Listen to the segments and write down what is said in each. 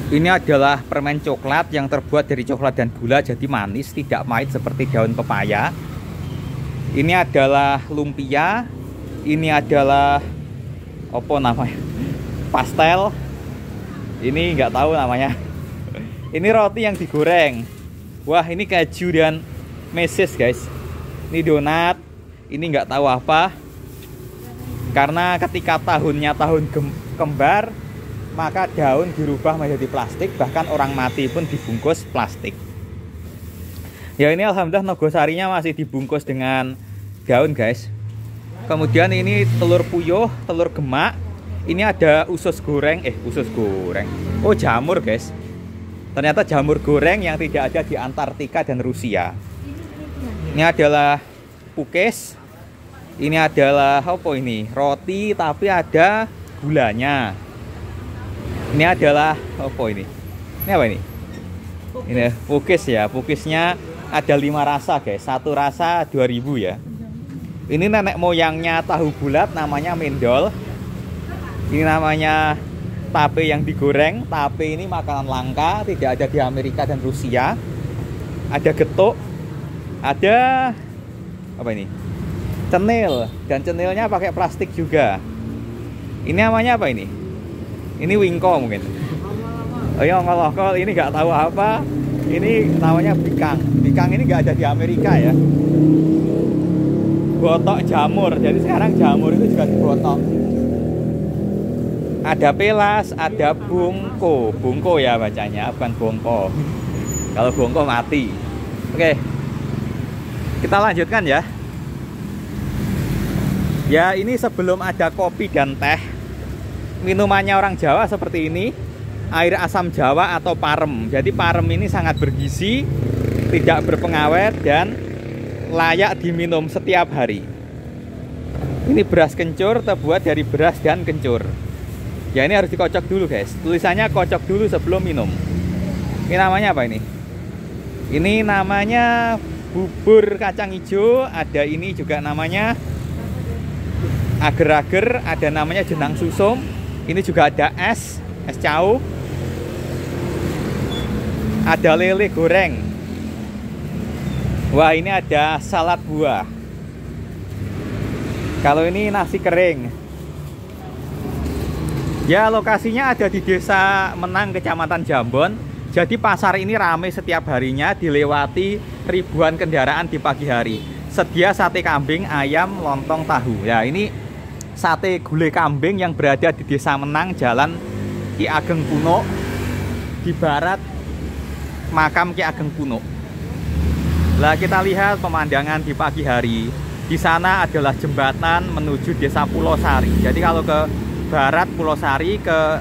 Ini adalah permen coklat yang terbuat dari coklat dan gula, jadi manis, tidak pahit seperti daun pepaya. Ini adalah lumpia. Ini adalah apa namanya? Pastel. Ini nggak tahu namanya. Ini roti yang digoreng. Wah, ini keju dan meses, guys. Ini donat. Ini nggak tahu apa. Karena ketika tahunnya tahun kembar, maka daun dirubah menjadi plastik, bahkan orang mati pun dibungkus plastik. Ya, ini alhamdulillah nogosarinya masih dibungkus dengan daun, guys. Kemudian ini telur puyuh, telur gemak. Ini ada usus goreng, usus goreng. Oh, jamur, guys. Ternyata jamur goreng yang tidak ada di Antartika dan Rusia. Ini adalah pukis. Ini adalah apa ini? Roti tapi ada gulanya. Ini adalah apa ini? Ini apa ini? Ini pukis ya. Pukisnya ada 5 rasa, guys. Satu rasa 2.000 ya. Ini nenek moyangnya tahu bulat, namanya mendol. Ini namanya tape yang digoreng. Tape ini makanan langka, tidak ada di Amerika dan Rusia. Ada getuk. Ada apa ini? Cenil, dan cenilnya pakai plastik juga. Ini namanya apa ini? Ini wingko mungkin. Oh ya, ngolokol ini nggak tahu apa. Ini namanya bikang. Bikang ini nggak ada di Amerika ya. Botok jamur. Jadi sekarang jamur itu juga dibotok. Ada pelas, ada bungko. Bungko ya bacanya, bukan bongko. Kalau bongko mati. Oke. Kita lanjutkan ya. Ya, ini sebelum ada kopi dan teh, minumannya orang Jawa seperti ini, air asam Jawa atau parem. Jadi parem ini sangat bergizi, tidak berpengawet, dan layak diminum setiap hari. Ini beras kencur terbuat dari beras dan kencur. Ya, ini harus dikocok dulu, guys. Tulisannya kocok dulu sebelum minum. Ini namanya apa ini? Ini namanya bubur kacang hijau. Ada ini juga namanya ager-ager, ada namanya jenang susum. Ini juga ada es cau. Ada lele goreng. Wah, ini ada salad buah. Kalau ini nasi kering. Ya, lokasinya ada di Desa Menang, Kecamatan Jambon. Jadi pasar ini ramai setiap harinya, dilewati ribuan kendaraan di pagi hari. Sedia sate kambing, ayam, lontong, tahu. Ya, ini sate gulai kambing yang berada di Desa Menang, Jalan Ki Ageng Kuno, di barat makam Ki Ageng Kuno. Nah, kita lihat pemandangan di pagi hari. Di sana adalah jembatan menuju Desa Pulau Sari. Jadi kalau ke barat Pulau Sari, ke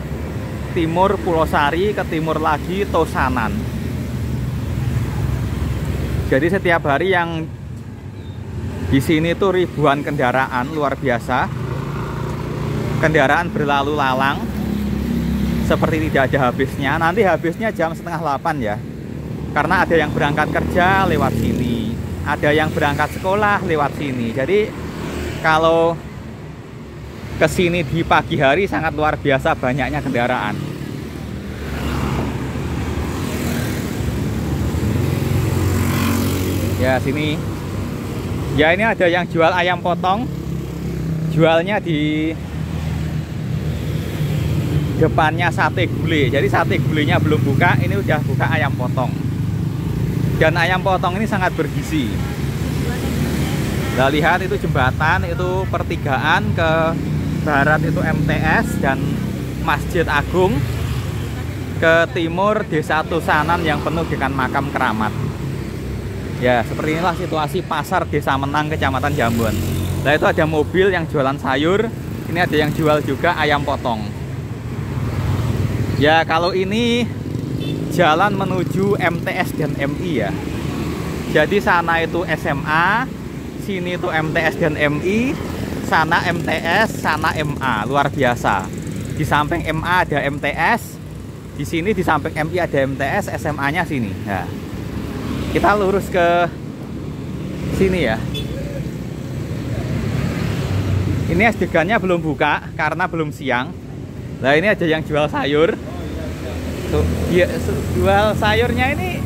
timur Pulau Sari, ke timur lagi Tosanan. Jadi setiap hari yang di sini tuh ribuan kendaraan, luar biasa. Kendaraan berlalu lalang seperti tidak ada habisnya. Nanti habisnya jam 7:30 ya. Karena ada yang berangkat kerja lewat sini, ada yang berangkat sekolah lewat sini. Jadi kalau ke sini di pagi hari sangat luar biasa banyaknya kendaraan. Ya, sini. Ya, ini ada yang jual ayam potong. Jualnya di depannya sate gulai. Jadi sate gulainya belum buka, ini udah buka ayam potong. Dan ayam potong ini sangat bergizi. Nah, lihat itu jembatan, itu pertigaan, ke barat itu MTS dan Masjid Agung, ke timur Desa Tosanan yang penuh dengan makam keramat. Ya, seperti inilah situasi pasar Desa Menang, Kecamatan Jambon. Nah, itu ada mobil yang jualan sayur, ini ada yang jual juga ayam potong. Ya, kalau ini jalan menuju MTS dan MI ya. Jadi sana itu SMA, sini itu MTS dan MI, sana MTS, sana MA. Luar biasa. Di samping MA ada MTS, di sini di samping MI ada MTS, SMA-nya sini. Nah, kita lurus ke sini ya. Ini es degannya belum buka karena belum siang. Nah, ini ada yang jual sayur. Jual sayurnya ini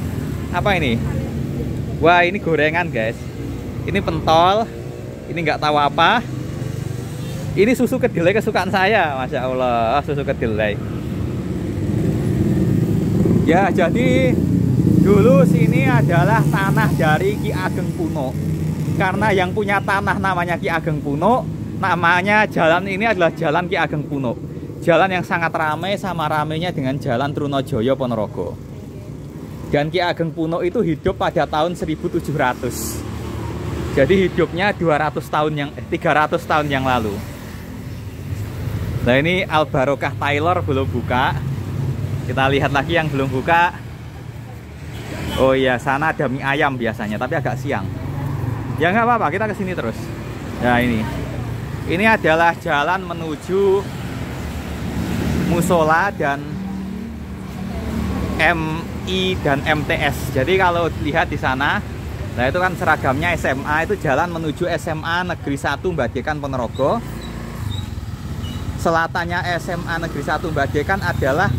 apa ini? Wah, ini gorengan guys. Ini pentol. Ini nggak tahu apa. Ini susu kedelai kesukaan saya, Masya Allah, susu kedelai. Ya, jadi dulu sini adalah tanah dari Ki Ageng Puno. Karena yang punya tanah namanya Ki Ageng Puno, namanya jalan ini adalah Jalan Ki Ageng Puno. Jalan yang sangat ramai, sama ramainya dengan Jalan Trunojoyo Ponorogo. Dan Ki Ageng Puno itu hidup pada tahun 1700. Jadi hidupnya 300 tahun yang lalu. Nah, ini Al Barokah Tailor belum buka. Kita lihat lagi yang belum buka. Oh iya, sana ada mie ayam biasanya, tapi agak siang. Ya nggak apa-apa, kita kesini terus. Ya ini adalah jalan menuju musola dan MI dan MTS. Jadi kalau lihat di sana, nah itu kan seragamnya SMA, itu jalan menuju SMA Negeri 1 Badekan Ponorogo. Selatannya SMA Negeri 1 Badekan adalah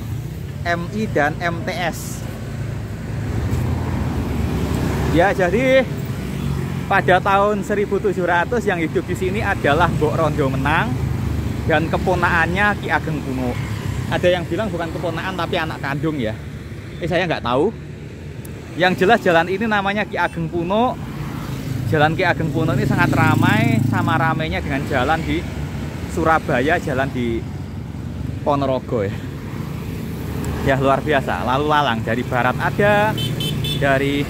MI dan MTS. Ya, jadi pada tahun 1700 yang hidup di sini adalah Mbok Rondo Menang dan keponakannya Ki Ageng Puno. Ada yang bilang bukan keponakan tapi anak kandung ya. Saya nggak tahu. Yang jelas jalan ini namanya Ki Ageng Puno. Jalan Ki Ageng Puno ini sangat ramai, sama ramainya dengan jalan di Surabaya, jalan di Ponorogo ya. Ya luar biasa, lalu lalang dari barat ada, dari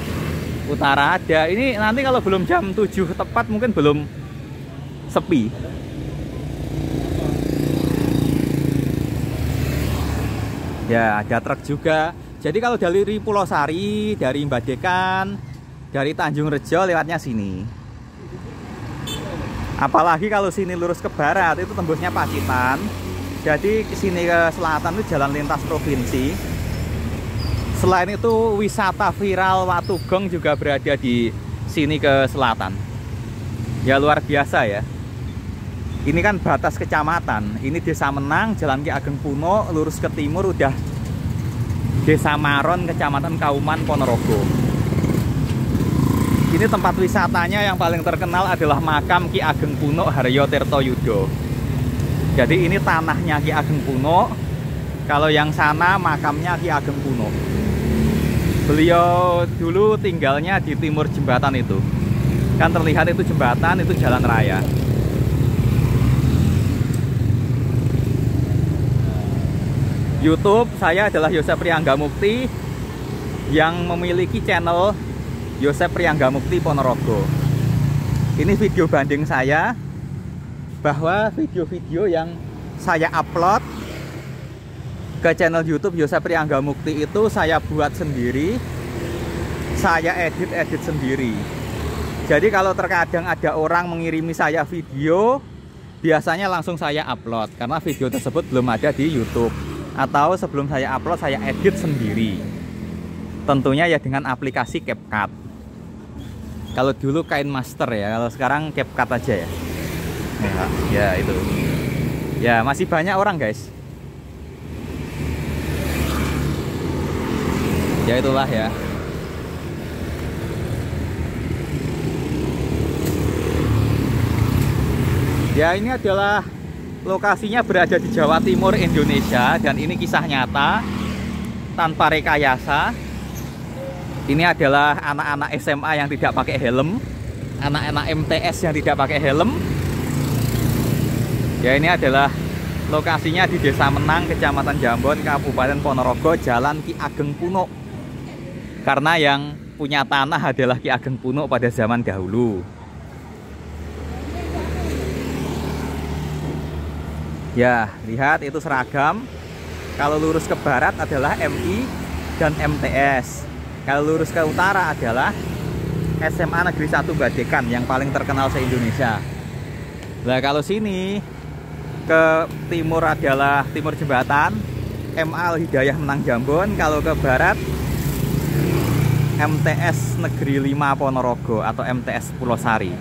utara ada. Ini nanti kalau belum jam 7 tepat mungkin belum sepi. Ya ada truk juga. Jadi kalau dari Pulau Sari, dari Badekan, dari Tanjung Rejo lewatnya sini. Apalagi kalau sini lurus ke barat itu tembusnya Pacitan. Jadi sini ke selatan itu jalan lintas provinsi. Selain itu wisata viral Watugong juga berada di sini ke selatan. Ya luar biasa ya. Ini kan batas kecamatan. Ini Desa Menang, Jalan Ki Ageng Puno, lurus ke timur udah Desa Maron, Kecamatan Kauman, Ponorogo. Ini tempat wisatanya yang paling terkenal adalah makam Ki Ageng Puno Haryo Tirtoyudo. Jadi ini tanahnya Ki Ageng Puno. Kalau yang sana makamnya Ki Ageng Puno. Beliau dulu tinggalnya di timur jembatan itu. Kan terlihat itu jembatan, itu jalan raya. YouTube saya adalah Yosep Priangga Mukti yang memiliki channel Yosep Priangga Mukti Ponorogo. Ini video banding saya, bahwa video-video yang saya upload ke channel YouTube Yosep Priangga Mukti itu saya buat sendiri, saya edit sendiri. Jadi kalau terkadang ada orang mengirimi saya video, biasanya langsung saya upload karena video tersebut belum ada di YouTube. Atau sebelum saya upload saya edit sendiri. Tentunya ya dengan aplikasi CapCut. Kalau dulu KineMaster ya, kalau sekarang CapCut aja ya. Ya itu. Ya masih banyak orang guys. Ya itulah ya. Ya ini adalah lokasinya berada di Jawa Timur Indonesia. Dan ini kisah nyata tanpa rekayasa. Ini adalah anak-anak SMA yang tidak pakai helm, anak-anak MTS yang tidak pakai helm. Ya ini adalah lokasinya di Desa Menang, Kecamatan Jambon, Kabupaten Ponorogo, Jalan Ki Ageng Puno. Karena yang punya tanah adalah Ki Ageng Puno pada zaman dahulu. Ya, lihat itu seragam. Kalau lurus ke barat adalah MI dan MTS. Kalau lurus ke utara adalah SMA Negeri 1 Badekan yang paling terkenal se-Indonesia. Nah, kalau sini ke timur adalah Timur Jembatan, MA Al Hidayah Menang Jambon. Kalau ke barat MTS Negeri 5 Ponorogo atau MTS Pulau Sari.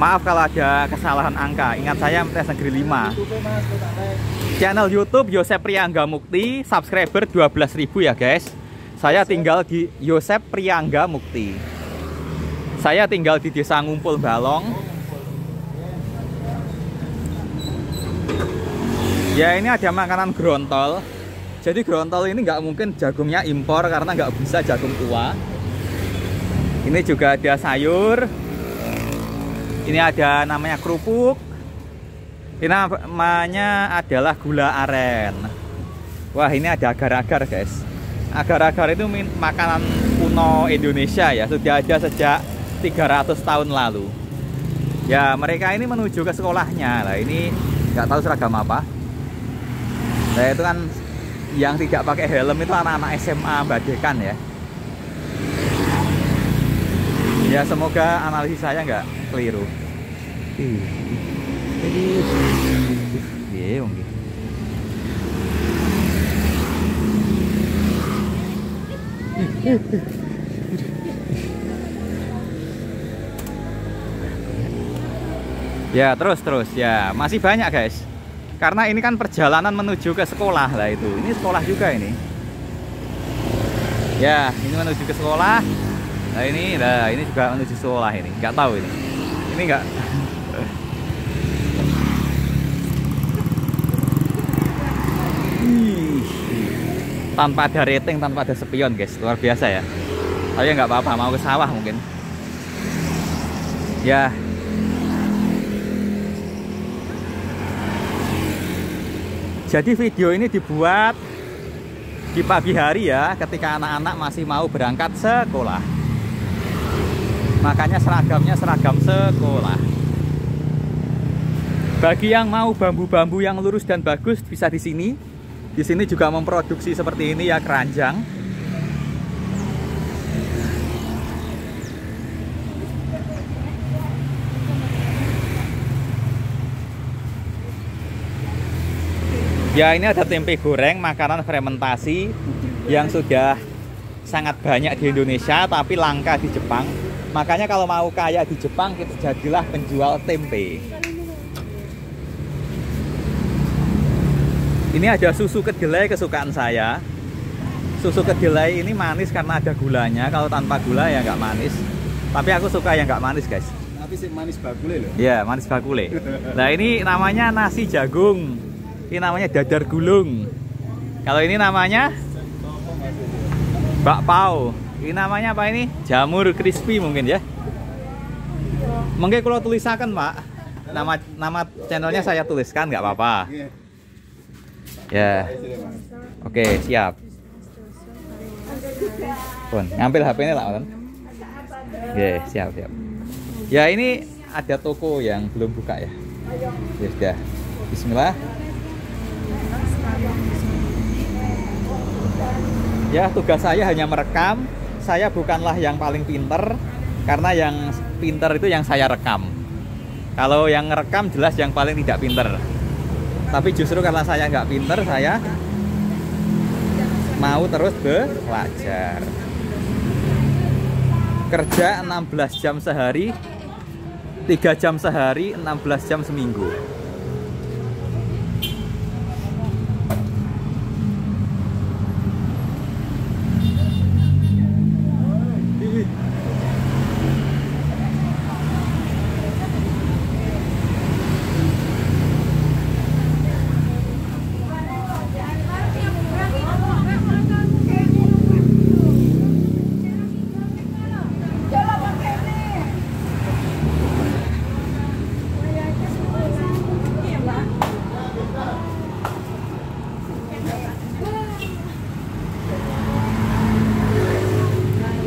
Maaf kalau ada kesalahan angka. Ingat saya MTS Negeri 5. Channel YouTube Yosep Priangga Mukti, subscriber 12.000 ya guys. Saya tinggal di Yosep Priangga Mukti. Saya tinggal di Desa Ngumpul Balong. Ya, ini ada makanan grontol. Jadi grontol ini nggak mungkin jagungnya impor karena nggak bisa jagung tua. Ini juga ada sayur. Ini ada namanya kerupuk. Ini namanya adalah gula aren. Wah, ini ada agar-agar guys. Agar-agar itu makanan kuno Indonesia ya. Sudah ada sejak 300 tahun lalu. Ya, mereka ini menuju ke sekolahnya. Nah, ini nggak tahu seragam apa. Nah, itu kan yang tidak pakai helm itu anak-anak SMA Badekan ya. Ya, semoga analisis saya nggak keliru. Ya, terus ya, masih banyak guys. Karena ini kan perjalanan menuju ke sekolah lah itu. Ini sekolah juga ini. Ya, ini menuju ke sekolah. Nah ini juga menuju sekolah ini. Nggak tahu ini. Ini nggak. Tanpa ada rating, tanpa ada spion guys, luar biasa ya. Tapi nggak apa-apa, mau ke sawah mungkin. Ya. Jadi video ini dibuat di pagi hari ya, ketika anak-anak masih mau berangkat sekolah. Makanya seragamnya seragam sekolah. Bagi yang mau bambu-bambu yang lurus dan bagus bisa di sini. Di sini juga memproduksi seperti ini ya, keranjang. Ya, ini ada tempe goreng, makanan fermentasi yang sudah sangat banyak di Indonesia tapi langka di Jepang. Makanya kalau mau kaya di Jepang, kita jadilah penjual tempe. Ini ada susu kedelai kesukaan saya. Susu kedelai ini manis karena ada gulanya. Kalau tanpa gula ya nggak manis. Tapi aku suka yang nggak manis guys. Tapi sih manis bakule loh. Ya, manis bakule. Nah, ini namanya nasi jagung. Ini namanya dadar gulung. Kalau ini namanya bakpao. Ini namanya apa ini? Jamur crispy mungkin ya. Mungkin kalau tulisakan Pak, nama channelnya saya tuliskan nggak apa-apa. Ya. Oke, siap. Pun, ngambil HP ini lah kan. Oke, siap. Ya, ini ada toko yang belum buka ya. Ya sudah. Bismillah. Ya, tugas saya hanya merekam. Saya bukanlah yang paling pinter, karena yang pinter itu yang saya rekam. Kalau yang ngerekam jelas yang paling tidak pinter. Tapi justru karena saya nggak pinter, saya mau terus belajar. Kerja 16 jam sehari, 3 jam sehari, 16 jam seminggu.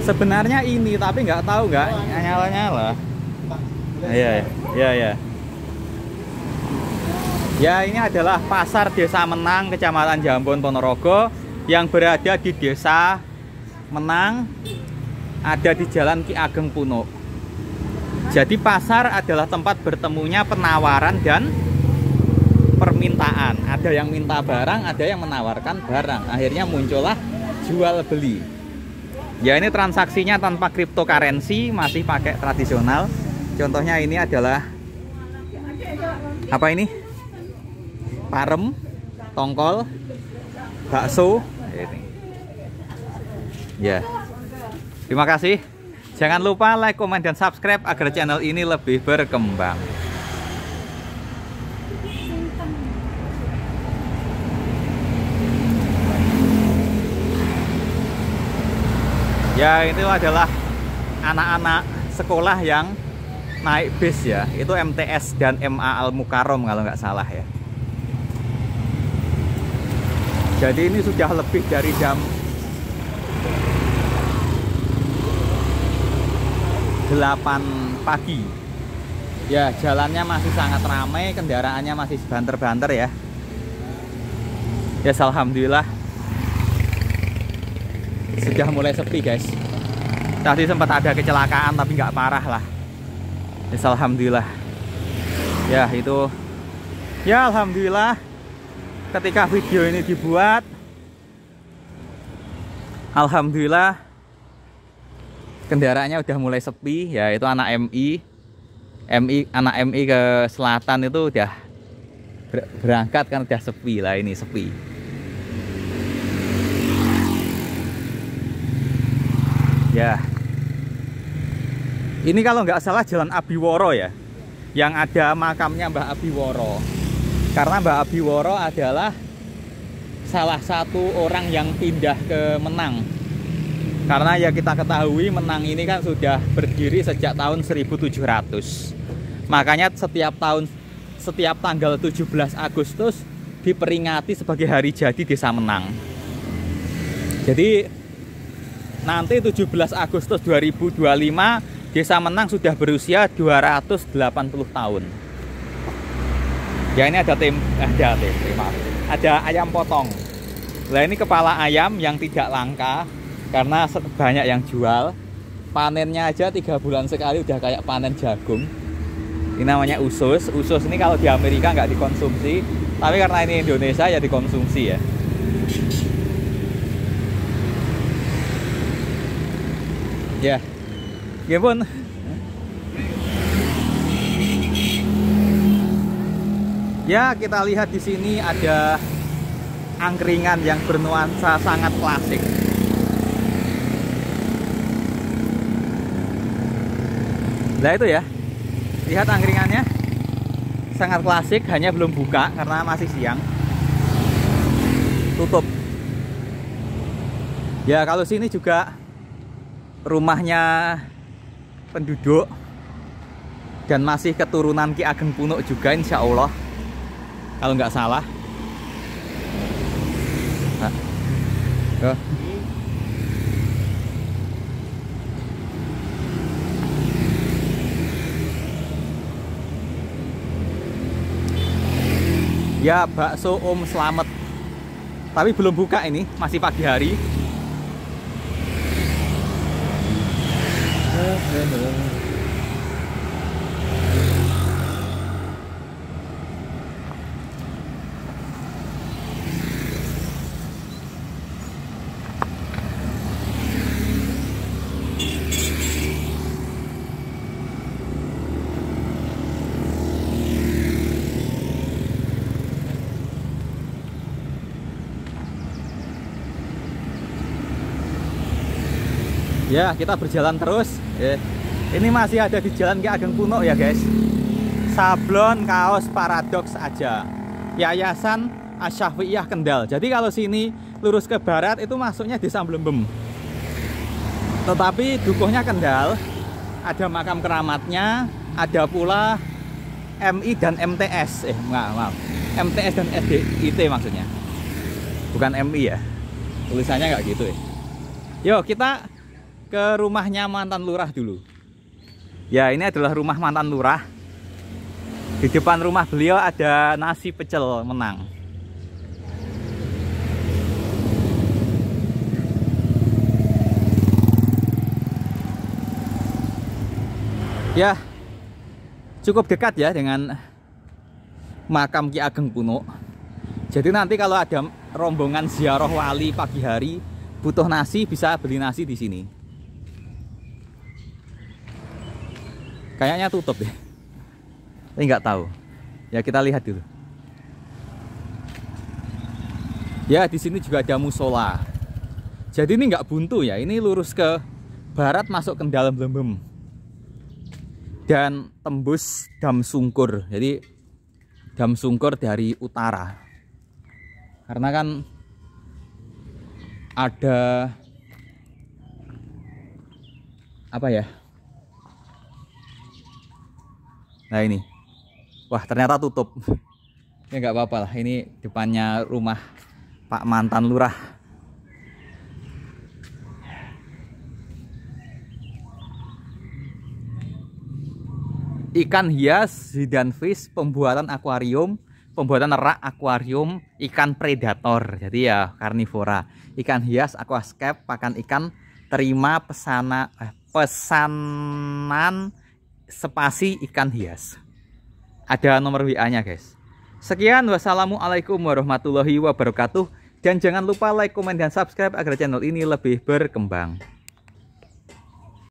Sebenarnya ini, tapi nggak tahu nggak nyala-nyala. Ya. Ya, ini adalah pasar Desa Menang, Kecamatan Jambon, Ponorogo, yang berada di Desa Menang, ada di Jalan Ki Ageng Puno. Jadi pasar adalah tempat bertemunya penawaran dan permintaan. Ada yang minta barang, ada yang menawarkan barang. Akhirnya muncullah jual beli. Ya, ini transaksinya tanpa cryptocurrency, masih pakai tradisional. Contohnya ini adalah apa ini? Parem. tongkol, bakso. Ini. Ya. Terima kasih. Jangan lupa like, komen, dan subscribe agar channel ini lebih berkembang. Ya, itu adalah anak-anak sekolah yang naik bis ya. Itu MTS dan MA Al Mukarrom kalau nggak salah ya. Jadi ini sudah lebih dari jam 8 pagi. Ya, jalannya masih sangat ramai, kendaraannya masih banter-banter ya. Ya, alhamdulillah sudah mulai sepi guys. Tadi sempat ada kecelakaan tapi nggak parah lah. Ya, alhamdulillah. Ya, itu. Ya, alhamdulillah. Ketika video ini dibuat, alhamdulillah kendaraannya udah mulai sepi ya. Itu anak anak MI ke selatan itu udah berangkat kan, udah sepi lah, ini sepi. Ya, ini kalau nggak salah Jalan Abiworo ya, yang ada makamnya Mbah Abiworo. Karena Mbah Abiworo adalah salah satu orang yang pindah ke Menang. Karena ya kita ketahui Menang ini kan sudah berdiri sejak tahun 1700. Makanya setiap tahun, setiap tanggal 17 Agustus diperingati sebagai hari jadi Desa Menang. Jadi nanti 17 Agustus 2025 Desa Menang sudah berusia 280 tahun. Ya, ini ada ada ayam potong. Nah, ini kepala ayam yang tidak langka karena banyak yang jual. Panennya aja 3 bulan sekali udah kayak panen jagung. Ini namanya usus. Usus ini kalau di Amerika nggak dikonsumsi, tapi karena ini Indonesia ya dikonsumsi ya. Ya, ya pun. Ya, kita lihat di sini ada angkringan yang bernuansa sangat klasik. Nah itu ya, lihat angkringannya sangat klasik, hanya belum buka karena masih siang, tutup. Ya, kalau sini juga rumahnya penduduk dan masih keturunan Ki Ageng Punuk juga, insya Allah kalau nggak salah. Nah. Ya, bakso Om Slamet, tapi belum buka, ini masih pagi hari. Ya, kita berjalan terus. Ini masih ada di Jalan Ki Ageng Punuk ya guys. Sablon kaos paradoks aja. Yayasan Asy-Syafi'iyah Kendal. Jadi kalau sini lurus ke barat itu masuknya Desa Blembem. Tetapi dukuhnya Kendal. Ada makam keramatnya. Ada pula MI dan MTS. Maaf. MTS dan SDIT maksudnya. Bukan MI ya. Tulisannya nggak gitu ya. Yuk kita ke rumahnya mantan lurah dulu. Ya, ini adalah rumah mantan lurah. Di depan rumah beliau ada nasi pecel Menang. Ya, cukup dekat ya dengan makam Ki Ageng Punuk. Jadi nanti kalau ada rombongan ziarah wali pagi hari butuh nasi, bisa beli nasi di sini. Kayaknya tutup ya, tapi nggak tahu. Ya, kita lihat dulu. Ya, di sini juga ada musola. Jadi ini nggak buntu ya, ini lurus ke barat masuk ke dalam Blembem. Dan tembus Dam Sungkur. Jadi Dam Sungkur dari utara. Karena kan ada apa ya? Nah ini. Wah, ternyata tutup. Ya nggak apa-apa lah, ini depannya rumah Pak mantan lurah. Ikan hias, hidden fish, pembuatan akuarium, pembuatan rak akuarium, ikan predator. Jadi ya karnivora. Ikan hias, aquascape, pakan ikan, terima pesanan spasi ikan hias. Ada nomor WA-nya, guys. Sekian, wassalamualaikum warahmatullahi wabarakatuh. Dan jangan lupa like, komen, dan subscribe agar channel ini lebih berkembang.